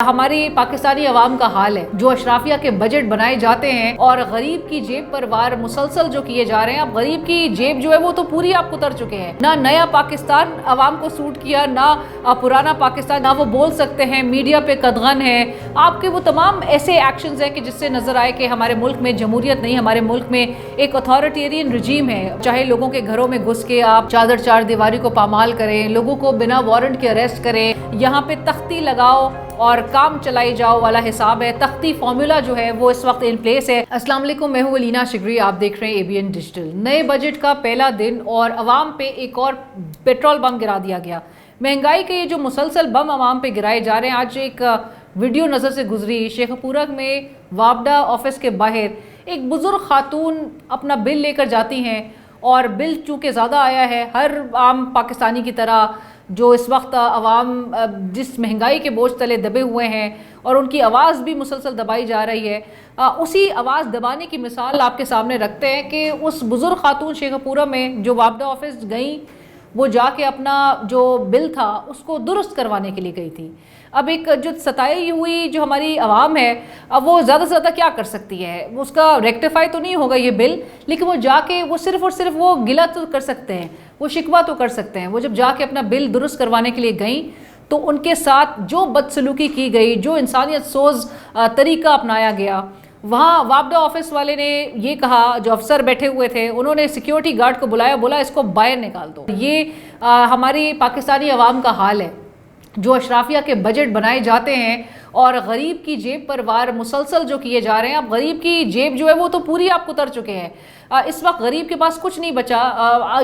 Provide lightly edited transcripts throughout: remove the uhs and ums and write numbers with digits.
ہماری پاکستانی عوام کا حال ہے جو اشرافیہ کے بجٹ بنائے جاتے ہیں اور غریب کی جیب پر وار مسلسل جو کیے جا رہے ہیں. اب غریب کی جیب جو ہے وہ تو پوری آپ اتر چکے ہیں. نہ نیا پاکستان عوام کو سوٹ کیا، نہ پرانا پاکستان، نہ وہ بول سکتے ہیں، میڈیا پہ قدغن ہے. آپ کے وہ تمام ایسے ایکشنز ہیں کہ جس سے نظر آئے کہ ہمارے ملک میں جمہوریت نہیں، ہمارے ملک میں ایک اتھارٹیرین رجیم ہے. چاہے لوگوں کے گھروں میں گھس کے آپ چار دیواری کو پامال کریں، لوگوں کو بنا وارنٹ کے اریسٹ کریں، یہاں پہ تختی لگاؤ اور کام چلائی جاؤ والا حساب ہے. تختی فارمولا جو ہے وہ اس وقت ان پلیس ہے. السلام علیکم، میں ہوں الینا شگری، آپ دیکھ رہے ہیں ABN ڈیجیٹل. نئے بجٹ کا پہلا دن اور عوام پہ ایک اور پیٹرول بم گرا دیا گیا. مہنگائی کے یہ جو مسلسل بم عوام پہ گرائے جا رہے ہیں. آج ایک ویڈیو نظر سے گزری شیخ پورہ میں وابڈا آفس کے باہر ایک بزرگ خاتون اپنا بل لے کر جاتی ہیں، اور بل چونکہ زیادہ آیا ہے، ہر عام پاکستانی کی طرح جو اس وقت عوام جس مہنگائی کے بوجھ تلے دبے ہوئے ہیں اور ان کی آواز بھی مسلسل دبائی جا رہی ہے، اسی آواز دبانے کی مثال آپ کے سامنے رکھتے ہیں کہ اس بزرگ خاتون شیخ پورہ میں جو وابڈا آفس گئیں، وہ جا کے اپنا جو بل تھا اس کو درست کروانے کے لیے گئی تھی. اب ایک جو ستائی ہوئی جو ہماری عوام ہے، اب وہ زیادہ سے زیادہ کیا کر سکتی ہے؟ اس کا ریکٹیفائی تو نہیں ہوگا یہ بل، لیکن وہ جا کے وہ صرف اور صرف وہ گلہ تو کر سکتے ہیں، وہ شکوہ تو کر سکتے ہیں. وہ جب جا کے اپنا بل درست کروانے کے لیے گئیں تو ان کے ساتھ جو بدسلوکی کی گئی، جو انسانیت سوز طریقہ اپنایا گیا، وہاں وابڈا آفس والے نے یہ کہا، جو افسر بیٹھے ہوئے تھے انہوں نے سیکیورٹی گارڈ کو بلایا، بولا اس کو باہر نکال دو. یہ ہماری پاکستانی عوام کا حال ہے جو اشرافیہ کے بجٹ بنائے جاتے ہیں اور غریب کی جیب پر وار مسلسل جو کیے جا رہے ہیں. اب غریب کی جیب جو ہے وہ تو پوری آپ اتر چکے ہیں. اس وقت غریب کے پاس کچھ نہیں بچا.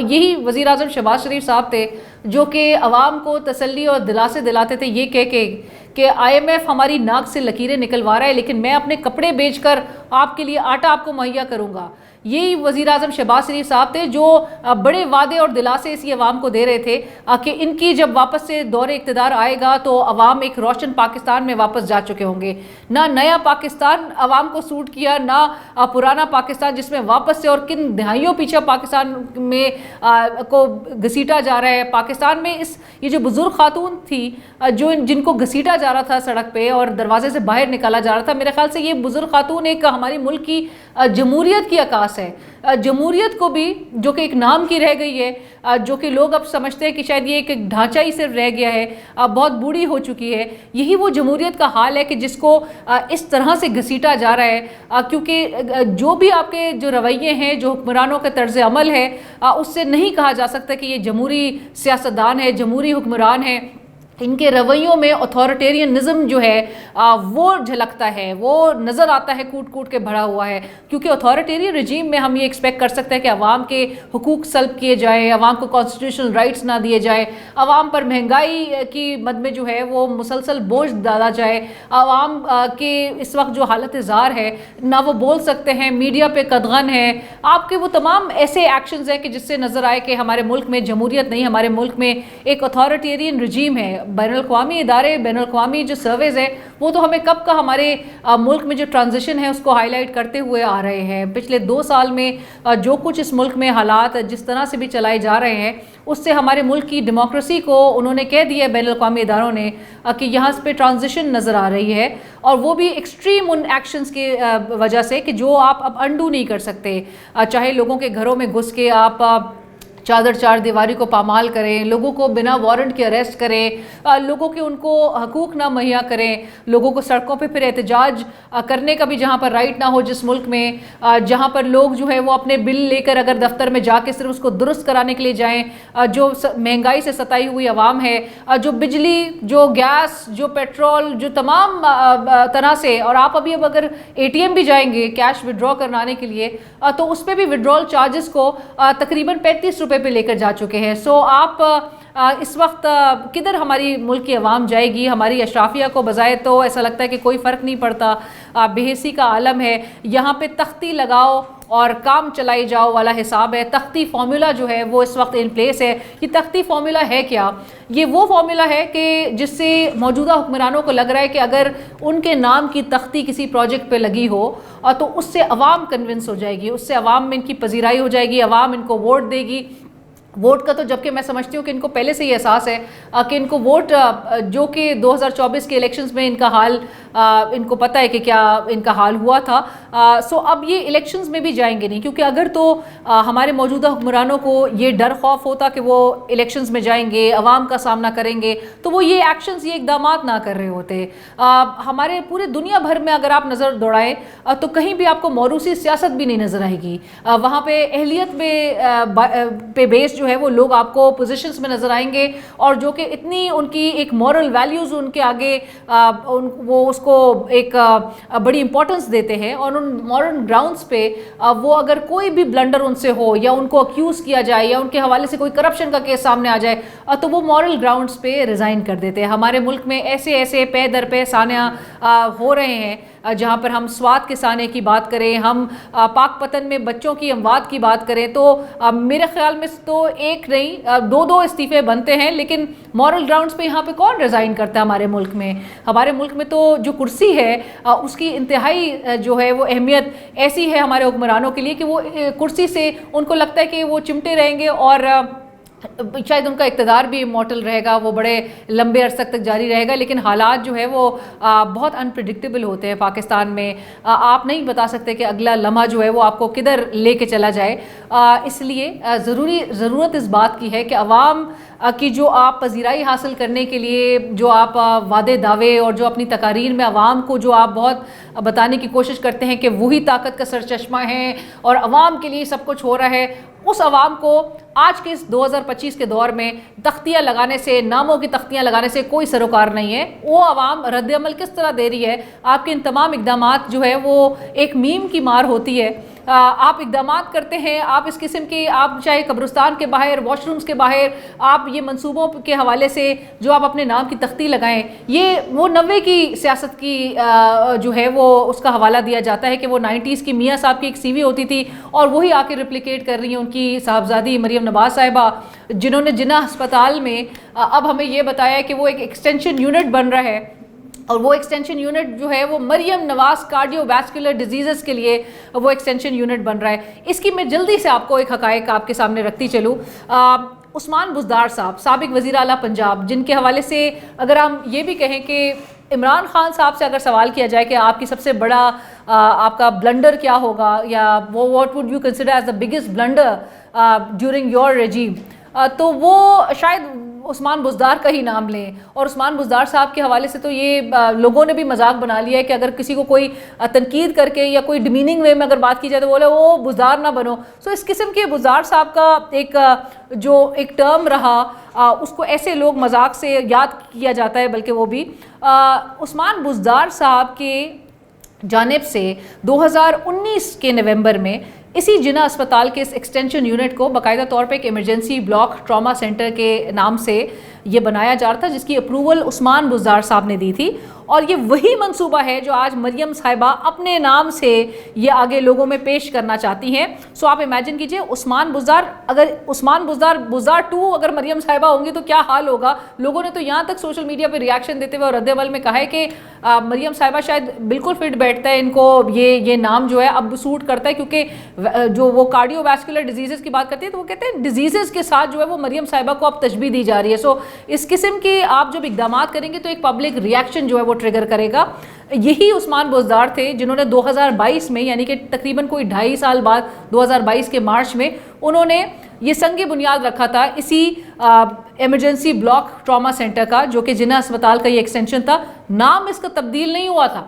یہی وزیر اعظم شہباز شریف صاحب تھے جو کہ عوام کو تسلی اور دلاسے دلاتے تھے یہ کہہ کے کہ IMF ہماری ناک سے لکیریں نکلوا رہا ہے، لیکن میں اپنے کپڑے بیچ کر آپ کے لیے آٹا آپ کو مہیا کروں گا. یہی وزیر اعظم شہباز شریف صاحب تھے جو بڑے وعدے اور دلاسے اسی عوام کو دے رہے تھے کہ ان کی جب واپس سے دور اقتدار آئے گا تو عوام ایک روشن پاکستان میں واپس جا چکے ہوں گے. نہ نیا پاکستان عوام کو سوٹ کیا، نہ پرانا پاکستان جس میں واپس سے اور کن دہائیوں پیچھے پاکستان میں کو گھسیٹا جا رہا ہے. پاکستان میں یہ جو بزرگ خاتون تھی جن کو گھسیٹا جا رہا تھا سڑک پہ اور دروازے سے باہر نکالا جا رہا تھا، میرے خیال سے یہ بزرگ خاتون ایک ہماری ملک کی جمہوریت کی عکاس ہے. جمہوریت کو بھی جو کہ ایک نام کی رہ گئی ہے، جو کہ لوگ اب سمجھتے ہیں کہ شاید یہ ایک ڈھانچہ ہی صرف رہ گیا ہے، بہت بوڑھی ہو چکی ہے. یہی وہ جمہوریت کا حال ہے کہ جس کو اس طرح سے گھسیٹا جا رہا ہے، کیونکہ جو بھی آپ کے جو رویے ہیں، جو حکمرانوں کا طرز عمل ہے، اس سے نہیں کہا جا سکتا کہ یہ جمہوری سیاستدان ہے، جمہوری حکمران ہے. ان کے رویوں میں اتھارٹیرینزم جو ہے وہ جھلکتا ہے، وہ نظر آتا ہے، کوٹ کوٹ کے بھرا ہوا ہے. کیونکہ اتھارٹیرین رجیم میں ہم یہ ایکسپیکٹ کر سکتے ہیں کہ عوام کے حقوق سلب کیے جائیں، عوام کو کانسٹیٹیوشنل رائٹس نہ دیے جائیں، عوام پر مہنگائی کی مد میں جو ہے وہ مسلسل بوجھ ڈالا جائے. عوام کے اس وقت جو حالت زار ہے، نہ وہ بول سکتے ہیں، میڈیا پہ قدغن ہے. آپ کے وہ تمام ایسے ایکشنز ہیں کہ جس سے نظر آئے کہ ہمارے ملک میں جمہوریت نہیں، ہمارے ملک میں ایک اتھارٹیرین رجیم ہے. بین الاقوامی ادارے، بین الاقوامی جو سرویز ہیں، وہ تو ہمیں کب کا ہمارے ملک میں جو ٹرانزیشن ہے اس کو ہائی لائٹ کرتے ہوئے آ رہے ہیں. پچھلے 2 سال میں جو کچھ اس ملک میں حالات جس طرح سے بھی چلائے جا رہے ہیں، اس سے ہمارے ملک کی ڈیموکریسی کو انہوں نے کہہ دیا بین الاقوامی اداروں نے کہ یہاں پہ ٹرانزیشن نظر آ رہی ہے، اور وہ بھی ایکسٹریم ان ایکشنز کی وجہ سے کہ جو آپ اب انڈو نہیں کر سکتے. چاہے لوگوں کے گھروں میں گھس کے آپ چار دیواری کو پامال کریں، لوگوں کو بنا وارنٹ کے اریسٹ کریں، لوگوں کے ان کو حقوق نہ مہیا کریں، لوگوں کو سڑکوں پہ پھر احتجاج کرنے کا بھی جہاں پر رائٹ نہ ہو، جس ملک میں جہاں پر لوگ جو ہے وہ اپنے بل لے کر اگر دفتر میں جا کے صرف اس کو درست کرانے کے لیے جائیں. جو مہنگائی سے ستائی ہوئی عوام ہے، جو بجلی، جو گیس، جو پیٹرول، جو تمام طرح سے، اور آپ ابھی اب اگر ATM بھی جائیں گے کیش وڈرا کرانے کے لیے تو اس پہ بھی وڈرول چارجز کو تقریباً 35 روپے پہ لے کر جا چکے ہیں. سو آپ اس وقت کدھر ہماری ملک کی عوام جائے گی؟ ہماری اشرافیہ کو بظاہر تو ایسا لگتا ہے کہ کوئی فرق نہیں پڑتا، بے حسی کا عالم ہے. یہاں پہ تختی لگاؤ اور کام چلائی جاؤ والا حساب ہے. تختی فارمولا جو ہے وہ اس وقت ان پلیس ہے. یہ تختی فارمولا ہے کیا؟ یہ وہ فارمولا ہے کہ جس سے موجودہ حکمرانوں کو لگ رہا ہے کہ اگر ان کے نام کی تختی کسی پروجیکٹ پہ لگی ہو تو اس سے عوام کنونس ہو جائے گی، اس سے عوام میں ان کی پذیرائی ہو جائے گی، عوام ان کو ووٹ دے گی. ووٹ کا تو جبکہ میں سمجھتی ہوں کہ ان کو پہلے سے ہی احساس ہے کہ ان کو ووٹ جو کہ 2024 کے الیکشنز میں ان کا حال ان کو پتہ ہے کہ کیا ان کا حال ہوا تھا، سو اب یہ الیکشنز میں بھی جائیں گے نہیں، کیونکہ اگر تو ہمارے موجودہ حکمرانوں کو یہ ڈر خوف ہوتا کہ وہ الیکشنز میں جائیں گے، عوام کا سامنا کریں گے، تو وہ یہ ایکشنز، یہ اقدامات نہ کر رہے ہوتے۔ ہمارے پورے دنیا بھر میں اگر آپ نظر دوڑائیں تو کہیں بھی آپ کو موروثی سیاست بھی نہیں نظر آئے گی، وہاں پہ اہلیت پہ بیس جو ہے وہ لوگ آپ کو پوزیشنز میں نظر آئیں گے، اور جو کہ اتنی ان کی ایک مورل ویلیوز ان کے آگے وہ اس کو ایک بڑی امپورٹنس دیتے ہیں، اور ان مورل گراؤنڈز پہ وہ اگر کوئی بھی بلنڈر ان سے ہو یا ان کو اکیوز کیا جائے یا ان کے حوالے سے کوئی کرپشن کا کیس سامنے آ جائے تو وہ مورل گراؤنڈز پہ ریزائن کر دیتے ہیں۔ ہمارے ملک میں ایسے ایسے پے در پے سانحہ ہو رہے ہیں، جہاں پر ہم سوات کے سانحے کی بات کریں، ہم پاک پتن میں بچوں کی اموات کی بات کریں، تو میرے خیال میں تو ایک نہیں دو استعفے بنتے ہیں، لیکن مورل گراؤنڈز پہ یہاں پہ کون ریزائن کرتا ہے ہمارے ملک میں؟ ہمارے ملک میں تو جو کرسی ہے اس کی انتہائی جو ہے وہ اہمیت ایسی ہے ہمارے حکمرانوں کے لیے کہ وہ کرسی سے ان کو لگتا ہے کہ وہ چمٹے رہیں گے، اور شاید ان کا اقتدار بھی امورٹل رہے گا، وہ بڑے لمبے عرصے تک جاری رہے گا، لیکن حالات جو ہے وہ بہت انپریڈکٹیبل ہوتے ہیں پاکستان میں۔ آپ نہیں بتا سکتے کہ اگلا لمحہ جو ہے وہ آپ کو کدھر لے کے چلا جائے، اس لیے ضرورت اس بات کی ہے کہ عوام کی جو آپ پذیرائی حاصل کرنے کے لیے جو آپ وعدے دعوے اور جو اپنی تقاریر میں عوام کو جو آپ بہت بتانے کی کوشش کرتے ہیں کہ وہی طاقت کا سرچشمہ ہے اور عوام کے لیے سب کچھ ہو رہا ہے، اس عوام کو آج کے اس 2025 کے دور میں تختیاں لگانے سے، ناموں کی تختیاں لگانے سے کوئی سروکار نہیں ہے۔ وہ عوام رد عمل کس طرح دے رہی ہے؟ آپ کے ان تمام اقدامات جو ہے وہ ایک میم کی مار ہوتی ہے۔ آپ اقدامات کرتے ہیں، آپ اس قسم کی، آپ چاہے قبرستان کے باہر، واش رومز کے باہر، آپ یہ منصوبوں کے حوالے سے جو آپ اپنے نام کی تختی لگائیں، یہ وہ 90 کی سیاست کی جو ہے وہ اس کا حوالہ دیا جاتا ہے کہ وہ 90s کی میاں صاحب کی ایک سی وی ہوتی تھی، اور وہی آ کے ریپلیکیٹ کر رہی ہیں ان کی صاحبزادی مریم نواز صاحبہ، جنہوں نے جناح ہسپتال میں اب ہمیں یہ بتایا کہ وہ ایک ایکسٹینشن یونٹ بن رہا ہے، اور وہ ایکسٹینشن یونٹ جو ہے وہ Maryam Nawaz cardio vascular diseases کے لیے وہ ایکسٹینشن یونٹ بن رہا ہے۔ اس کی میں جلدی سے آپ کو ایک حقائق آپ کے سامنے رکھتی چلوں۔ عثمان بزدار صاحب، سابق وزیر اعلیٰ پنجاب، جن کے حوالے سے اگر ہم یہ بھی کہیں کہ عمران خان صاحب سے اگر سوال کیا جائے کہ آپ کی سب سے بڑا آپ کا بلنڈر کیا ہوگا، یا وہ what would you consider as the biggest blunder during your regime, تو وہ شاید عثمان بزدار کا ہی نام لیں۔ اور عثمان بزدار صاحب کے حوالے سے تو یہ لوگوں نے بھی مذاق بنا لیا ہے کہ اگر کسی کو کوئی تنقید کر کے یا کوئی ڈیمیننگ وے میں اگر بات کی جائے تو بولے وہ بزدار نہ بنو۔ سو اس قسم کے بزدار صاحب کا ایک ٹرم رہا، اس کو ایسے لوگ مذاق سے یاد کیا جاتا ہے، بلکہ وہ بھی عثمان بزدار صاحب کے جانب سے 2019 کے نومبر میں اسی جناح اسپتال کے اس ایکسٹینشن یونٹ کو باقاعدہ طور پہ ایک ایمرجنسی بلاک ٹراما سینٹر کے نام سے یہ بنایا جا رہا تھا، جس کی اپروول عثمان بزدار صاحب نے دی تھی، اور یہ وہی منصوبہ ہے جو آج مریم صاحبہ اپنے نام سے یہ آگے لوگوں میں پیش کرنا چاہتی ہیں۔ سو آپ امیجن کیجئے عثمان بزدار 2 اگر مریم صاحبہ ہوں گی تو کیا حال ہوگا۔ لوگوں نے تو یہاں تک سوشل میڈیا پہ ریاکشن دیتے ہوئے اور رد عمل میں کہا ہے کہ مریم صاحبہ شاید بالکل فٹ بیٹھتا ہے، ان کو یہ نام جو ہے اب سوٹ کرتا ہے، کیونکہ جو وہ کارڈیو ویسکولر ڈیزیزز کی بات کرتے ہیں تو وہ کہتے ہیں ڈیزیزز کے ساتھ جو ہے وہ مریم صاحبہ کو اب تشبیہ دی جا رہی ہے۔ سو اس قسم کے آپ جب اقدامات کریں گے تو ایک پبلک ریاکشن جو ہے وہ ٹریگر کرے گا۔ یہی عثمان بزدار تھے جنہوں نے 2022 میں، یعنی کہ تقریباً کوئی 2.5 سال بعد 2022 کے مارچ میں انہوں نے یہ سنگ بنیاد رکھا تھا اسی ایمرجنسی بلاک ٹراما سینٹر کا، جو کہ جناح اسپتال کا یہ ایکسٹینشن تھا۔ نام اس کا تبدیل نہیں ہوا تھا،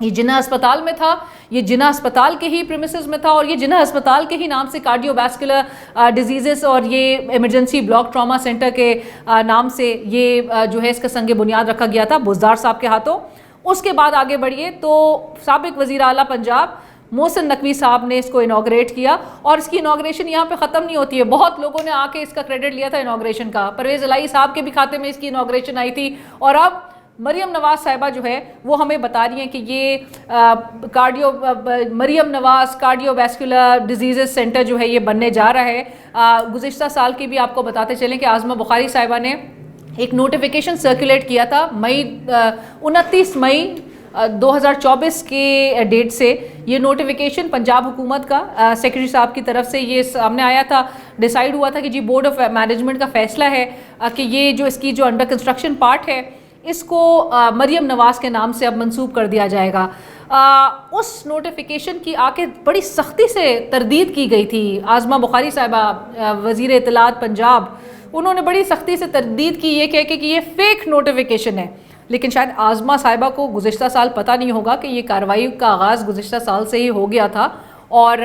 یہ جناح اسپتال میں تھا، یہ جناح اسپتال کے ہی پریمیسز میں تھا، اور یہ جناح اسپتال کے ہی نام سے کارڈیو ویسکولر ڈیزیزز اور یہ ایمرجنسی بلاک ٹراما سینٹر کے نام سے یہ جو ہے اس کا سنگ بنیاد رکھا گیا تھا بزدار صاحب کے ہاتھوں۔ اس کے بعد آگے بڑھیے تو سابق وزیر اعلیٰ پنجاب محسن نقوی صاحب نے اس کو انوگریٹ کیا، اور اس کی انوگریشن یہاں پہ ختم نہیں ہوتی ہے، بہت لوگوں نے آ کے اس کا کریڈٹ لیا تھا انوگریشن کا۔ پرویز الہی صاحب کے بھی کھاتے میں اس کی انوگریشن آئی تھی، اور اب مریم نواز صاحبہ جو ہے وہ ہمیں بتا رہی ہیں کہ یہ Maryam Nawaz cardio vascular diseases centre جو ہے یہ بننے جا رہا ہے۔ گزشتہ سال کی بھی آپ کو بتاتے چلیں کہ عاظمہ بخاری صاحبہ نے ایک نوٹیفیکیشن سرکولیٹ کیا تھا 29 مئی 2024 کے ڈیٹ سے یہ نوٹیفیکیشن پنجاب حکومت کا سیکرٹری صاحب کی طرف سے یہ سامنے آیا تھا، ڈیسائیڈ ہوا تھا کہ جی بورڈ آف مینجمنٹ کا فیصلہ ہے کہ یہ جو اس کی جو انڈر کنسٹرکشن پارٹ ہے اس کو مریم نواز کے نام سے اب منسوب کر دیا جائے گا۔ اس نوٹیفیکیشن کی آگے بڑی سختی سے تردید کی گئی تھی۔ عاصمہ بخاری صاحبہ وزیر اطلاعات پنجاب، انہوں نے بڑی سختی سے تردید کی یہ کہہ کے کہ یہ فیک نوٹیفیکیشن ہے، لیکن شاید عاصمہ صاحبہ کو گزشتہ سال پتہ نہیں ہوگا کہ یہ کارروائی کا آغاز گزشتہ سال سے ہی ہو گیا تھا، اور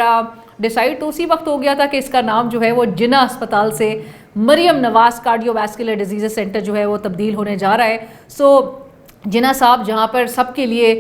ڈیسائیڈ تو اسی وقت ہو گیا تھا کہ اس کا نام جو ہے وہ جناح اسپتال سے Maryam Nawaz cardio vascular diseases centre جو ہے وہ تبدیل ہونے جا رہا ہے۔ سو جناح صاحب جہاں پر سب کے لیے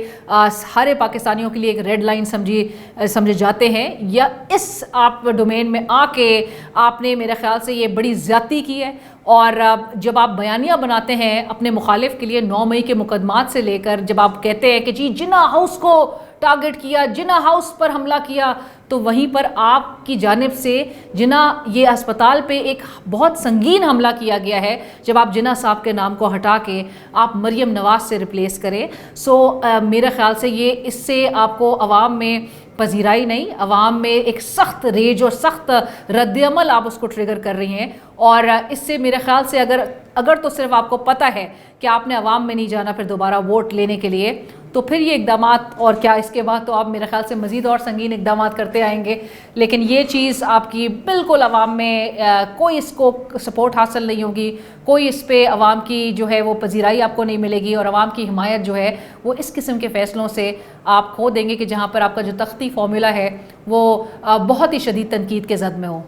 سارے پاکستانیوں کے لیے ایک ریڈ لائن سمجھے جاتے ہیں، یا اس آپ ڈومین میں آ کے آپ نے میرے خیال سے یہ بڑی زیادتی کی ہے۔ اور جب آپ بیانیہ بناتے ہیں اپنے مخالف کے لیے 9 مئی کے مقدمات سے لے کر، جب آپ کہتے ہیں کہ جی جناح ہاؤس کو ٹارگٹ کیا، جناح ہاؤس پر حملہ کیا، تو وہیں پر آپ کی جانب سے جناح یہ اسپتال پہ ایک بہت سنگین حملہ کیا گیا ہے جب آپ جناح صاحب کے نام کو ہٹا کے آپ مریم نواز سے ریپلیس کریں۔ سو میرے خیال سے یہ اس سے آپ کو عوام میں پذیرائی نہیں، عوام میں ایک سخت ریج اور سخت رد عمل آپ اس کو ٹریگر کر رہی ہیں، اور اس سے میرے خیال سے اگر تو صرف آپ کو پتہ ہے کہ آپ نے عوام میں نہیں جانا پھر دوبارہ ووٹ لینے کے لیے، تو پھر یہ اقدامات، اور کیا اس کے بعد تو آپ میرے خیال سے مزید اور سنگین اقدامات کرتے آئیں گے، لیکن یہ چیز آپ کی بالکل عوام میں کوئی اس کو سپورٹ حاصل نہیں ہوگی، کوئی اس پہ عوام کی جو ہے وہ پذیرائی آپ کو نہیں ملے گی، اور عوام کی حمایت جو ہے وہ اس قسم کے فیصلوں سے آپ کھو دیں گے کہ جہاں پر آپ کا جو تختی فارمولا ہے وہ بہت ہی شدید تنقید کے زد میں ہو۔